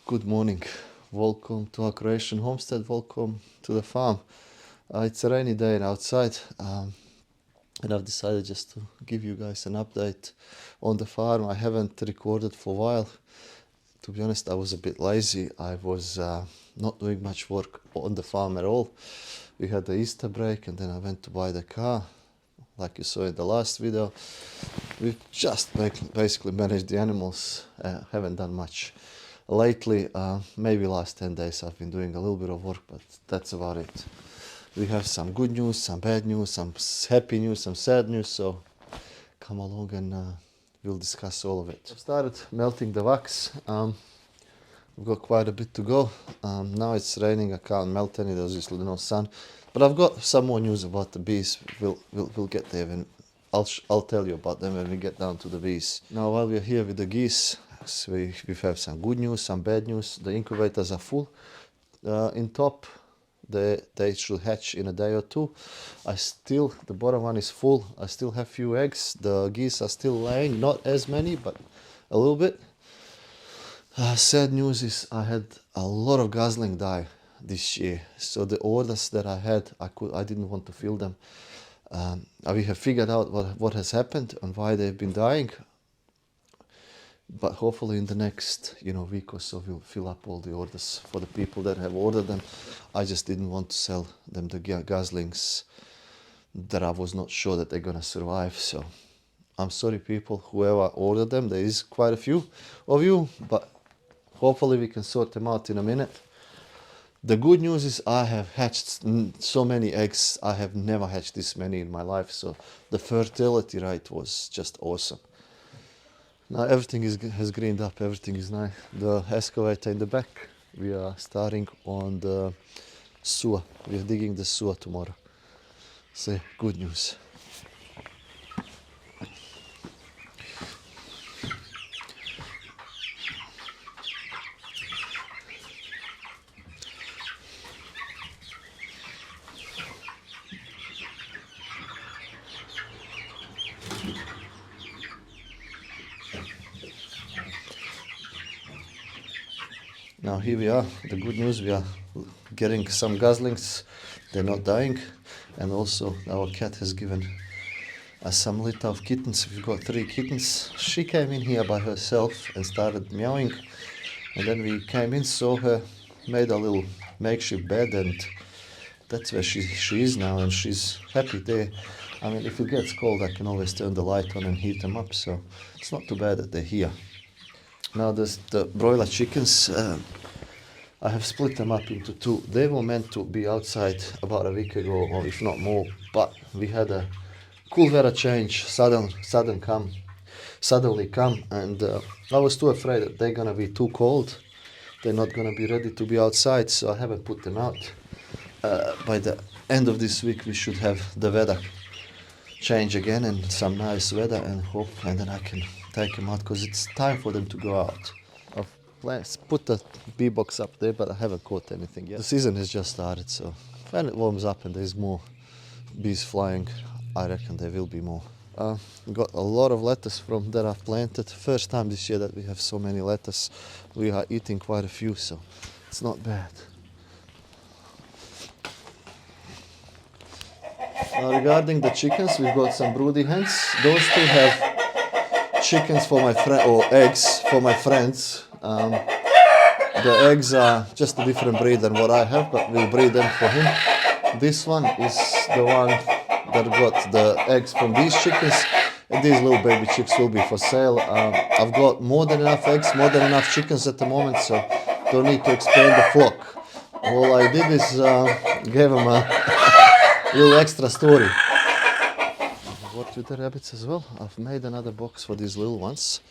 Good morning. Welcome to our Croatian homestead. Welcome to the farm. It's a rainy day outside, and I've decided just to give you guys an update on the farm. I haven't recorded for a while. To be honest, I was a bit lazy. I was not doing much work on the farm at all. We had the Easter break, and then I went to buy the car. Like you saw in the last video, we've just basically managed the animals. Haven't done much lately. Maybe last 10 days I've been doing a little bit of work, but that's about it. We have some good news, some bad news, some happy news, some sad news, so come along and we'll discuss all of it. I've started melting the wax. We've got quite a bit to go. Now it's raining, I can't melt any, there's just no sun. But I've got some more news about the bees. We'll get there when I'll tell you about them when we get down to the bees. Now while we're here with the geese, so we have some good news, some bad news. The incubators are full. In top, they should hatch in a day or two. The bottom one is full. I still have few eggs. The geese are still laying, not as many, but a little bit. Sad news is I had a lot of gosling die this year. So the orders that I had, I didn't want to fill them. We have figured out what has happened and why they've been dying. But hopefully in the next week or so we'll fill up all the orders for the people that have ordered them. I just didn't want to sell them the goslings that I was not sure that they're gonna survive. So I'm sorry people, whoever ordered them. There is quite a few of you, but hopefully we can sort them out in a minute. The good news is I have hatched so many eggs. I have never hatched this many in my life. So the fertility rate was just awesome. Now everything has greened up, everything is nice. The excavator in the back, we are starting on the sewer. We are digging the sewer tomorrow. So good news. Now here we are, the good news, we are getting some goslings, they're not dying, and also our cat has given us some litter of kittens. We've got 3 kittens. She came in here by herself and started meowing, and then we came in, saw her, made a little makeshift bed, and that's where she is now, and she's happy there. I mean, if it gets cold I can always turn the light on and heat them up, so it's not too bad that they're here. Now there's the broiler chickens. I have split them up into 2. They were meant to be outside about a week ago, or if not more, but we had a cool weather change, suddenly come, and I was too afraid that they're gonna be too cold. They're not gonna be ready to be outside, so I haven't put them out. By the end of this week we should have the weather change again and some nice weather, and then I can take them out because it's time for them to go out. I've put the bee box up there, but I haven't caught anything yet. The season has just started, so when it warms up and there's more bees flying, I reckon there will be more. We got a lot of lettuce from that I've planted. First time this year that we have so many lettuce. We are eating quite a few, so it's not bad. Now regarding the chickens, we've got some broody hens. Those 2 have chickens for my friend, or eggs for my friends. The eggs are just a different breed than what I have, but we'll breed them for him. This one is the one that got the eggs from these chickens, and these little baby chicks will be for sale. I've got more than enough eggs, more than enough chickens at the moment, so don't need to expand the flock. All I did is gave them a little extra story. I've worked with the rabbits as well. I've made another box for these little ones.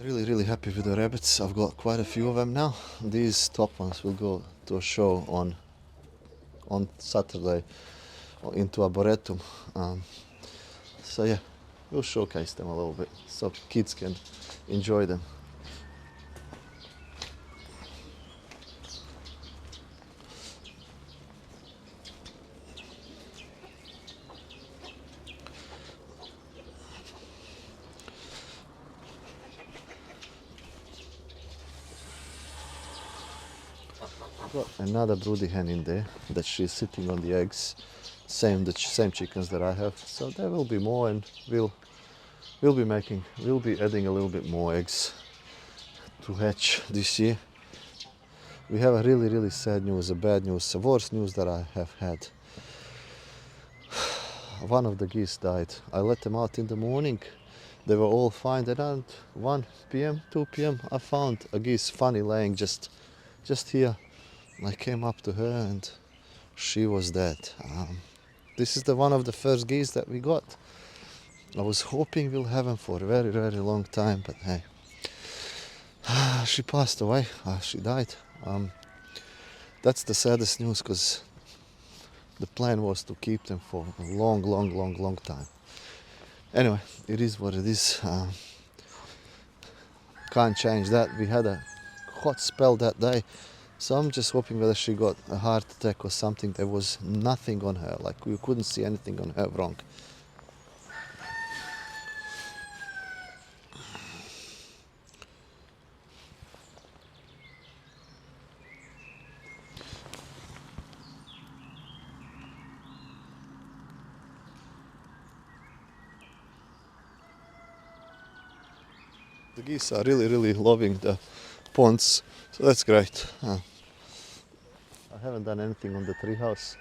Really happy with the rabbits. I've got quite a few of them now. These top ones will go to a show on Saturday into Arboretum. So yeah, we'll showcase them a little bit so kids can enjoy them. Got another broody hen in there that she's sitting on the eggs, same same chickens that I have. So there will be more, and we'll be adding a little bit more eggs to hatch this year. We have a really sad news, a bad news, a worst news that I have had. One of the geese died. I let them out in the morning. They were all fine. Then around 1 p.m., 2 p.m. I found a geese funny laying just here. I came up to her and she was dead. This is one of the first geese that we got. I was hoping we'll have them for a very long time, but hey, she passed away. She died. That's the saddest news because the plan was to keep them for a long time. Anyway, it is what it is. Can't change that. We had a hot spell that day, so I'm just hoping whether she got a heart attack or something. There was nothing on her, like we couldn't see anything on her wrong. The geese are really loving the ponds, so that's great. I haven't done anything on the treehouse.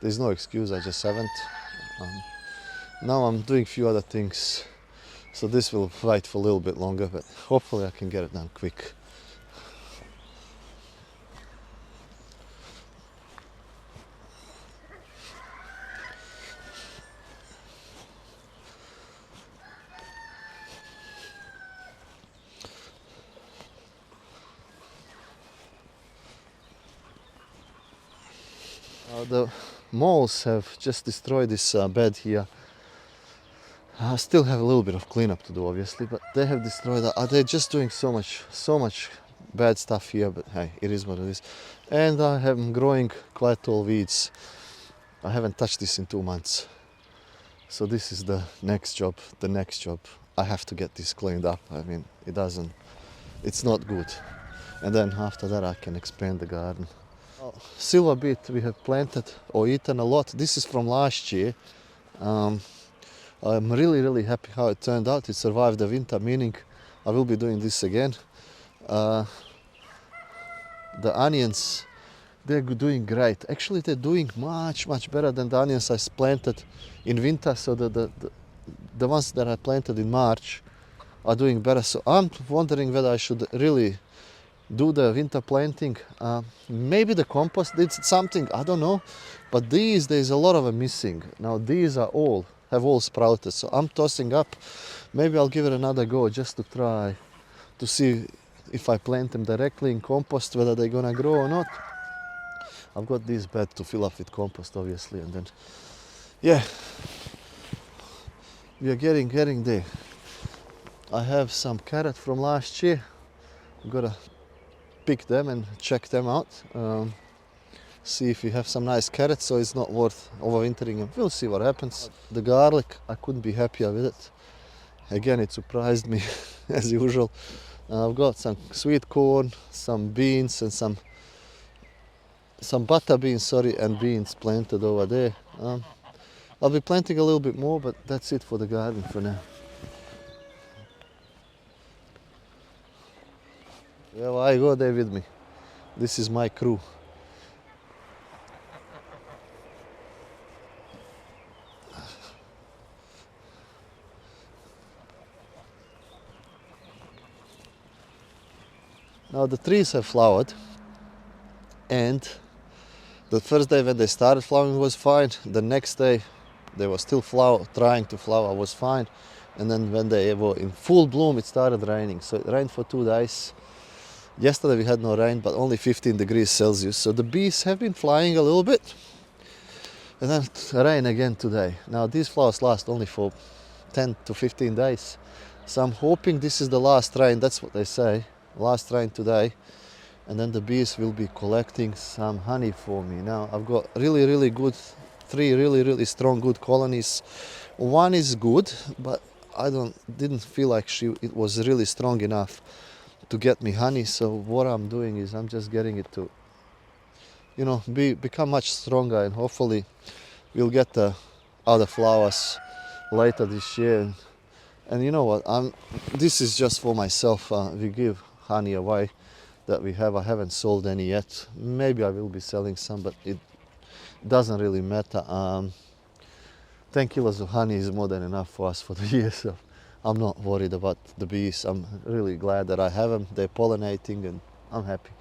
There's no excuse, I just haven't. Now I'm doing a few other things, so this will wait for a little bit longer, but hopefully I can get it done quick. The moles have just destroyed this bed here. I still have a little bit of cleanup to do, obviously, but they have destroyed that. They're just doing so much bad stuff here, but hey, it is what it is. And I am growing quite tall weeds. I haven't touched this in 2 months. So this is the next job, I have to get this cleaned up. I mean, it's not good. And then after that I can expand the garden. Silver beet we have planted or eaten a lot. This is from last year. I'm really happy how it turned out. It survived the winter, meaning I will be doing this again. The onions, they're doing great. Actually, they're doing much better than the onions I planted in winter. So the ones that I planted in March are doing better. So I'm wondering whether I should really do the winter planting. Maybe the compost did something, I don't know. But there's a lot of them missing. Now these have all sprouted. So I'm tossing up. Maybe I'll give it another go just to try to see if I plant them directly in compost, whether they're gonna grow or not. I've got this bed to fill up with compost, obviously, and then, yeah, we are getting there. I have some carrot from last year. I'm gonna pick them and check them out. See if we have some nice carrots, so it's not worth overwintering them. We'll see what happens. The garlic, I couldn't be happier with it. Again, it surprised me as usual. I've got some sweet corn, some beans, and some butter beans, and beans planted over there. I'll be planting a little bit more, but that's it for the garden for now. Yeah, well, I go there with me. This is my crew. Now the trees have flowered, and the first day when they started flowering was fine. The next day they were still trying to flower, was fine. And then when they were in full bloom, it started raining. So it rained for 2 days. Yesterday we had no rain, but only 15 degrees Celsius. So the bees have been flying a little bit. And then rain again today. Now these flowers last only for 10 to 15 days. So I'm hoping this is the last rain, that's what they say. Last rain today. And then the bees will be collecting some honey for me. Now I've got really good, 3 really strong good colonies. One is good, but I didn't feel like it was really strong enough to get me honey. So what I'm doing is I'm just getting it to become much stronger, and hopefully we'll get the other flowers later this year. And you know what? This is just for myself. We give honey away that we have. I haven't sold any yet. Maybe I will be selling some, but it doesn't really matter. 10 kilos of honey is more than enough for us for the year, so I'm not worried about the bees. I'm really glad that I have them. They're pollinating, and I'm happy.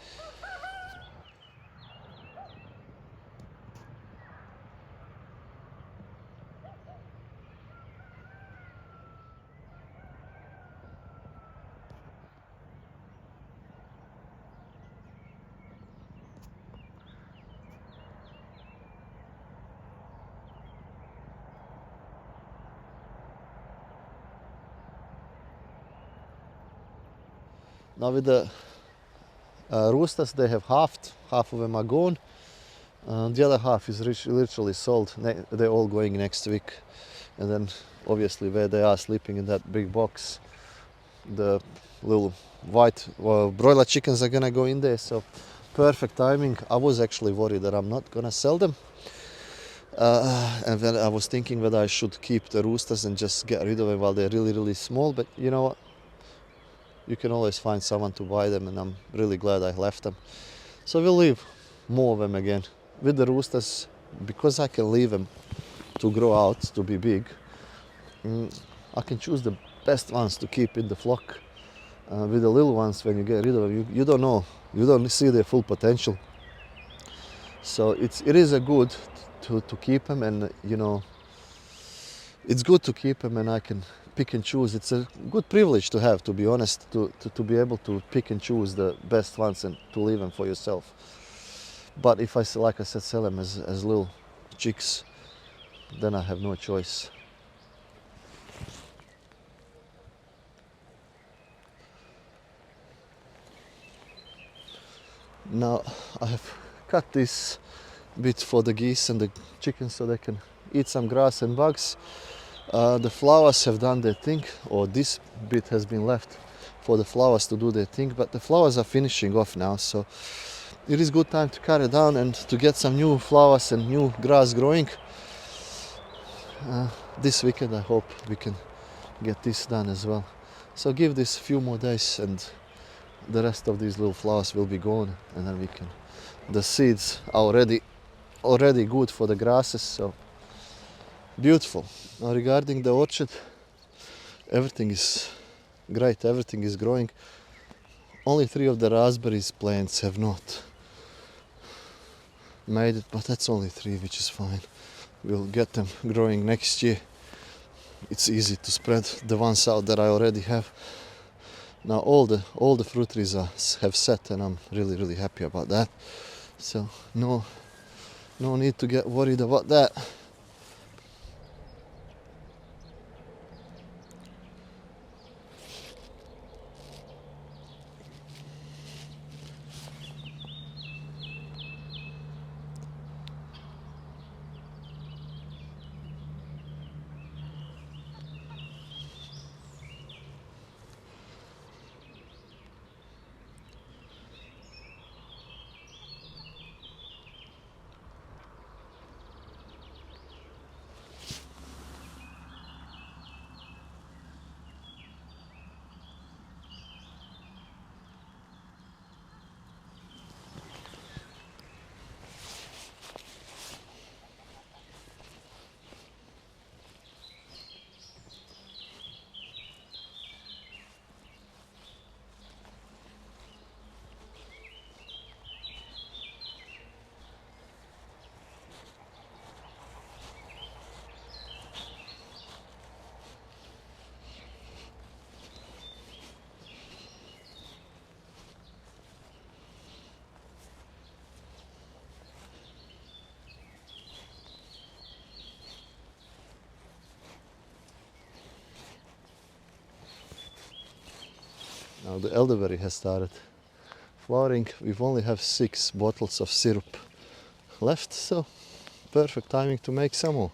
Now with the roosters, they have half of them are gone. The other half is literally sold. They're all going next week. And then obviously where they are sleeping in that big box, the little white broiler chickens are gonna go in there. So perfect timing. I was actually worried that I'm not gonna sell them. And then I was thinking whether I should keep the roosters and just get rid of them while they're really, really small. But you know what? You can always find someone to buy them, and I'm really glad I left them. So we'll leave more of them again. With the roosters, because I can leave them to grow out, to be big, I can choose the best ones to keep in the flock. With the little ones, when you get rid of them, you don't know, you don't see their full potential. So it is a good to keep them, and it's good to keep them, and I can pick and choose. It's a good privilege to have, to be honest, to be able to pick and choose the best ones and to leave them for yourself. But if I, like I said, sell them as little chicks, then I have no choice. Now I have cut this bit for the geese and the chickens so they can eat some grass and bugs. The flowers have done their thing, or this bit has been left for the flowers to do their thing, but the flowers are finishing off now, so it is good time to cut it down and to get some new flowers and new grass growing. This weekend I hope we can get this done as well. So give this a few more days and the rest of these little flowers will be gone, and then the seeds are already good for the grasses, so beautiful. Now regarding the orchard, everything is great, everything is growing. Only 3 of the raspberries plants have not made it, but that's only 3, which is fine. We'll get them growing next year. It's easy to spread the ones out that I already have. Now all the fruit trees have set, and I'm really happy about that. So no need to get worried about that. Now the elderberry has started flowering. We only have 6 bottles of syrup left, so perfect timing to make some more.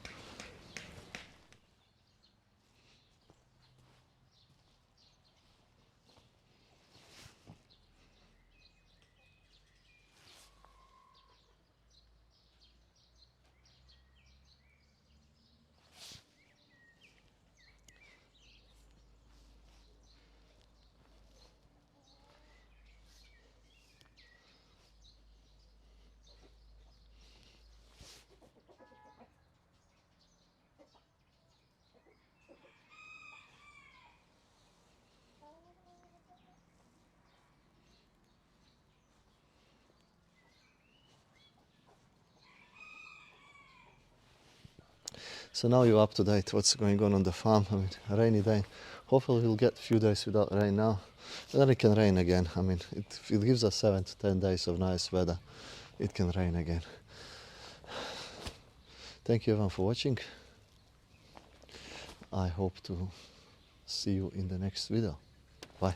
So now you're up to date what's going on the farm. I mean, a rainy day. Hopefully we'll get a few days without rain now. And then it can rain again. I mean, it gives us 7 to 10 days of nice weather. It can rain again. Thank you everyone for watching. I hope to see you in the next video. Bye.